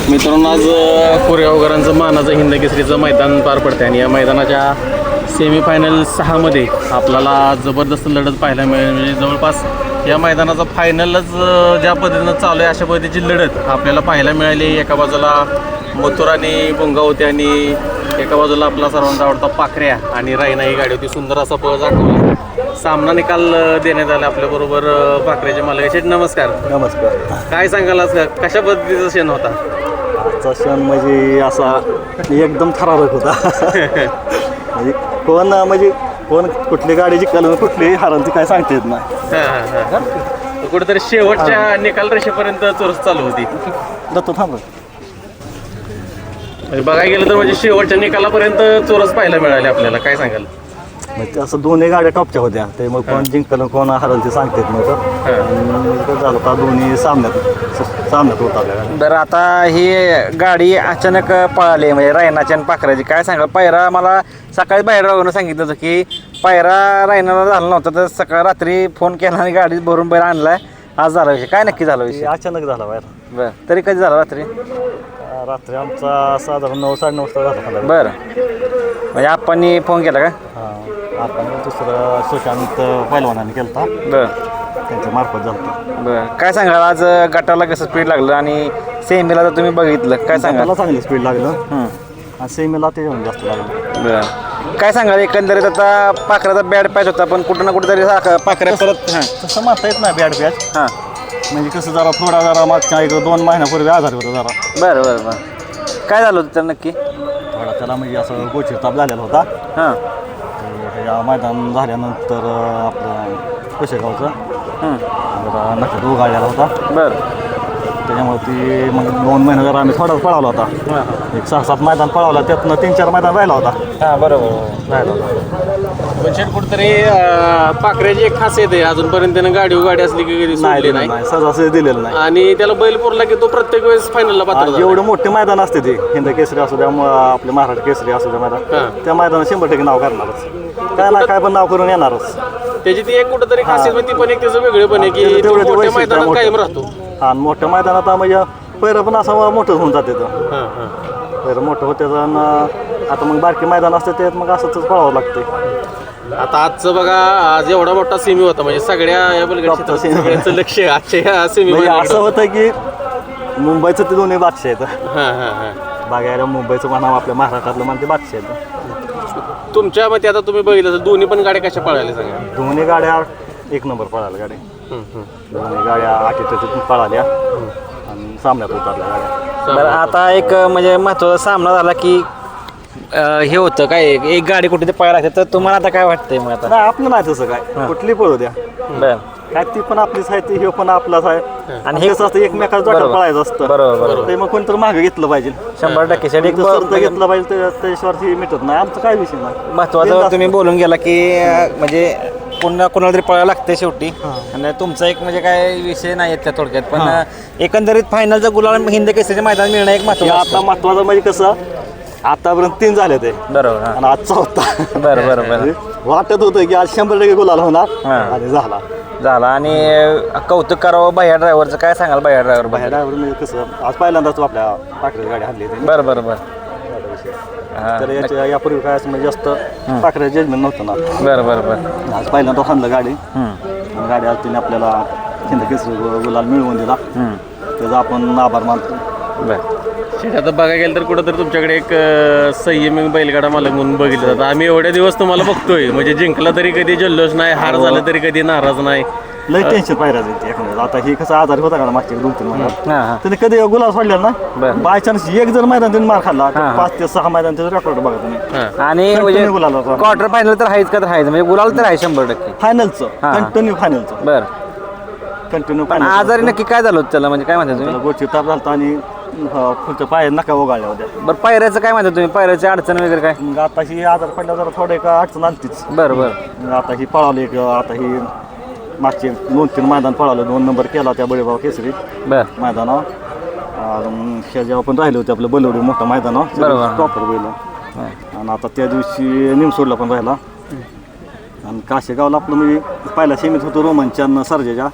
मित्रांनो आज कोरेगावकरांचं मानाचं हिंद केसरीचं मैदान पार पडते आणि या मैदानाच्या सेमीफायनल 6मध्ये आपल्याला जबरदस्त लढत पाहायला मिळेल. म्हणजे जवळपास या मैदानाचा फायनलच ज्या पद्धतीनं चालू आहे अशा पद्धतीची लढत आपल्याला पाहायला मिळाली. एका बाजूला मथुर आणि भोंगा होते आणि एका बाजूला आपला सर्वांचा आवडता पाखऱ्या आणि रायना ही गाडी होती. सुंदर असा पळ दाखवला. सामना निकाल देण्यात आला. आपल्याबरोबर पाखऱ्याचे मालक शेठ, नमस्कार. नमस्कार. काय सांगाल आज कशा पद्धतीचा क्षण होता? आजचा क्षण म्हणजे असा एकदम थरारक होता. म्हणजे कोण कुठली गाडी जिंकल कुठली हाराल ती काय सांगता येत नाही. कुठेतरी शेवटच्या निकाल रेषेपर्यंत चोरस चालू होती. जातो थांब. बघायला गेलं तर म्हणजे शेवटच्या निकालापर्यंत चोरस पाहायला मिळाले आपल्याला. काय सांगाल? म्हणजे असं दोन्ही गाड्या टॉपच्या होत्या. ते मग कोण जिंकल कोण हाराल ते सांगता येत नव्हतं. झालं होता दोन्ही सामन्यात होता. बरं, आता ही गाडी अचानक पळाली म्हणजे रायनाची आणि पाखराची. काय सांगा, पायरा मला सकाळी बाहेर सांगितलं होतं की पायरा रायनाला झाला नव्हता, तर सकाळ रात्री फोन केला आणि गाडी भरून बाहेर आणलाय. आज झाला विषय. काय नक्की झाला विषय? अचानक झाला बाहेर. बरं, तरी कधी झाला? रात्री आमचा साधारण 9-9:30 वाजता झाला. बरं, म्हणजे आपण फोन केला का? हां, आपण दुसरं सुशांत पैलवानाने केला. बरं, त्यांच्या मार्फत झालं. बरं. काय सांगाल, आज गटाला कसं स्पीड लागलं आणि सेमीला तर तुम्ही बघितलं, काय सांगाल? मला चांगली स्पीड लागलं आणि सेमीला त्याच्याहून जास्त लागलं. बरं, काय सांगाल एकंदरीत? आता पाखराचा बॅड पॅच होता, पण कुठं ना कुठं तरी पाखऱ्या परत तसं म्हणता येत नाही बॅड पॅच. हां, म्हणजे कसं जरा मागच्या 1-2 महिन्यापूर्वी आजारी होता जरा. बरं बरं बरं. काय झालं होतं तर नक्की? थोडा त्याला म्हणजे असं गोचीर ताप झालेला होता. हां, ह्या मैदान झाल्यानंतर आपलं कुशेगावचं जरा नक्कीच उगाळलेला होता. बरं. त्याच्यामुळे ती मग 2 महिने जरा आम्ही थोडाच पळावला होता. एक 6-7 मैदान पळावला, त्यातनं 3-4 मैदान राहिला होता. हां, बरोबर राहिला होता. पण शेठ कुठेतरी पाखऱ्याची एक खासियत आहे, अजूनपर्यंत त्यानं गाडी असली की कधी सोडली नाही सहजासहजी दिलेलं नाही. आणि त्याला बैल पुरला की तो प्रत्येक वेळेस फायनलला पात्र झाला. जेवढे मोठे मैदान असते ते हिंद केसरी असू द्या, आपले महाराष्ट्र केसरी असू द्या मैदान, त्या मैदानात 100% नाव करणारच. काय ना काय पण नाव करून येणारच. त्याची ती एक कुठेतरी खासियत ती पण एक त्याचं वेगळेपण आहे की तो मोठ्या मैदानात कायम राहतो. हा, मोठ्या मैदानात म्हणजे पैर पण असं मोठंच होऊन जाते. पैर मोठं होते आता मग बारकी मैदान असते ते मग असंच पळावं लागते. आता आजचं बघा, आज एवढा मोठा सेमी होता म्हणजे सगळ्या या बलगड सगळ्यांचं लक्ष आजच्या या सेमी असं होतं की मुंबईचं ते दोन्ही बादशाह आहेत. बघायला मुंबईचं म्हणा आपल्या महाराष्ट्रातलं म्हणते बादशाह आहेत. तुमच्या मते आता तुम्ही बघितलं तर दोन्ही पण गाड्या कशा पळाल्या सगळ्या? दोन्ही गाड्या 1 नंबर पळाल्या. गाडी दोन्ही गाड्या 8-8 पळाल्या आणि सामन्यात उतरल्या गाड्या. बरं, आता एक म्हणजे महत्त्वाचा सामना झाला की हे होतं काय, एक गाडी कुठे ते पळायला लागते, तर तुम्हाला आता काय वाटतंय? मग आता नाही, आपलं नाही तसं काय, कुठली पळू द्या. बरं, काय ती पण आपलीच आहे, ती हे पण आपलाच आहे. आणि हे असतं एकमेकाचं जोड्यात पळायचं असतं. बरोबर. ते मग कोणतरी मागं घेतलं पाहिजे. 100% शेट. एक घेतलं पाहिजे त्याच्यावरती मिटत नाही. आमचं काय विषय नाही. महत्त्वाचं तुम्ही बोलून गेला की म्हणजे कोणाला तरी पळायला लागते शेवटी. आणि तुमचा एक म्हणजे काय विषय नाही आहेत त्या थोडक्यात, पण एकंदरीत फायनलचा गुलाल हिंद केसरीच्या मैदान मिळणं एक महत्त्वाचं. आता महत्वाचं म्हणजे कसं, आतापर्यंत 3 झाले ते. बरोबर. आणि आजचा होता. बरं बरं बरं. वाटत होतं की आज 100% गुलाल होणार आणि झाला. आणि कौतुक करावं बाह्या ड्रायव्हरचं. काय सांगाल बाह्या ड्रायव्हर? बाहेर म्हणजे कसं आज पहिल्यांदाच तो आपल्या पाखऱ्याची गाडी हल्ली होती. बरं बरं बरं. तर यापूर्वी काय असं म्हणजे जास्त पाखऱ्याचं जजमेंट नव्हतं ना. बरं बरं बरं. आज पहिल्यांदा हाणलं गाडी. गाडी आज तिने आपल्याला हिंद केसरी गुलाल मिळवून दिला. त्याचा आपण आभार मानतो. बरं, शेठ आता बघायला गेलं तर कुठंतरी तुमच्याकडे एक संयमी बैलगाडा मालक म्हणून बघितलं जातं. आम्ही एवढ्या दिवस तुम्हाला बघतोय, म्हणजे जिंकला तरी कधी जल्लोष नाही, हार झाला तरी कधी नाराज नाही. लय टेन्शन पाहिजे एखाद्या. आता ही कसं आजारी होता का मागच्या 2-3 महिन्यात, त्याने कधी गुलाल सोडलेला ना. बाय चान्स एक जर मैदान त्यांनी मार खाल्ला, 5 ते 6 मैदान त्याचं रेकॉर्ड बघा तुम्ही. आणि म्हणजे क्वार्टर फायनल तर आहेच का? तर आहेच म्हणजे गुलाल तर आहे 100%. फायनलचं कंटिन्यू फायनलचं. बरं, कंटिन्यू पण आजारी नक्की काय झालं होतं त्याला? म्हणजे काय म्हणतात तुम्ही? गोची ताप झाला आणि पुढच्या पाय नका वगाळल्या होत्या. बरं, पायऱ्याचं काय म्हणतात तुम्ही? पायऱ्याची अडचण वगैरे काय? मग आता ही आजार पडल्या जरा थोडं एक अडचण आलतीच. बरं बरं. आता ही पळावली. आता ही मागचे 2-3 मैदान पळालं. 2 नंबर केला त्या बळेबाव केसरी बरं मैदानावर. ह्या जेव्हा पण राहिले होते आपलं बलवडी मोठा मैदानावर प्रॉपर बैल. आणि आता त्या दिवशी निमसोडला पण राहिला. आणि काशेगावला आपलं म्हणजे पहिला सेमीत होतो रोमांच्या सर्जेच्या.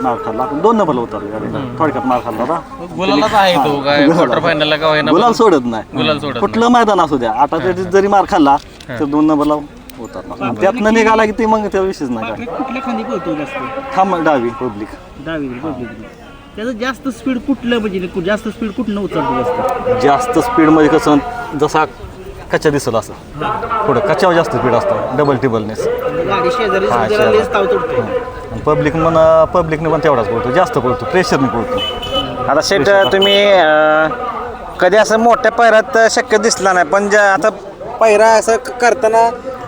मार खाल्ला आपण 2 नंबरला उतरलो गाडीला. थोडक्यात मार खाल्ला होता. गुलालाच आहे तो काय क्वार्टर फायनलला का होईना गुलाल सोडत नाही. गुलाल सोडत कुठलं मैदान असू द्या, आता त्याची जरी मार खाल्ला तर 2 नंबरला उतरला. त्यातनं निघाला की ते मग त्या विषयच नाही काय. कुठल्या खांदी पळतो जास्त? थांब डावी पब्लिक. डावी पब्लिक. त्याचं जास्त स्पीड कुठलं म्हणजे जास्त स्पीड कुठनं उचलतो जास्त? जास्त स्पीडमध्ये कसं जसा कच्चा दिसला असं पुढं कच्च्यावर जास्त स्पीड असतं, डबल टिबलनेस. म्हणजे गाडी शेजारी हा, जरा शेजारी. लेस ताव तोडतो. पब्लिकने पण तेवढाच पळतो, जास्त पळतो, प्रेशरने पळतो. आता शेट तुम्ही कधी असं मोठ्या पैरात शक्य दिसला नाही, पण आता पैरा असं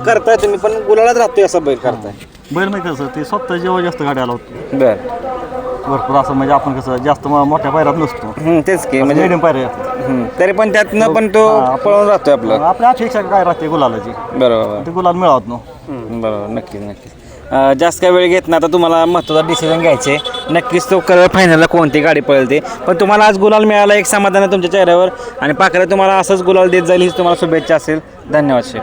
करताय तुम्ही, पण गुलालात राहतोय असं बैल करताय. बैल नाही कसं ते स्वतः जेव्हा जास्त गाडी आला होतो बर भरपूर असं, म्हणजे आपण कसं जास्त मोठ्या पायरात नसतो, तेच की म्हणजे मिडियम पायऱ्या असतात. तरी पण त्यातनं पण तो पळून राहतोय आपलं. आपल्या अपेक्षा काय राहते गुलालाची, बरोबर ते गुलाल मिळवत नो. बरोबर, नक्कीच. जास्त काय वेळ घेत नाही, आता तुम्हाला महत्त्वाचा डिसिजन घ्यायचे. नक्कीच तो कलर फायनलला कोणती गाडी पळते, पण तुम्हाला आज गुलाल मिळाला, एक समाधान आहे तुमच्या चेहऱ्यावर, आणि पाखरे तुम्हाला असंच गुलाल देत जाईल हीच तुम्हाला शुभेच्छा असेल. धन्यवाद शेठ.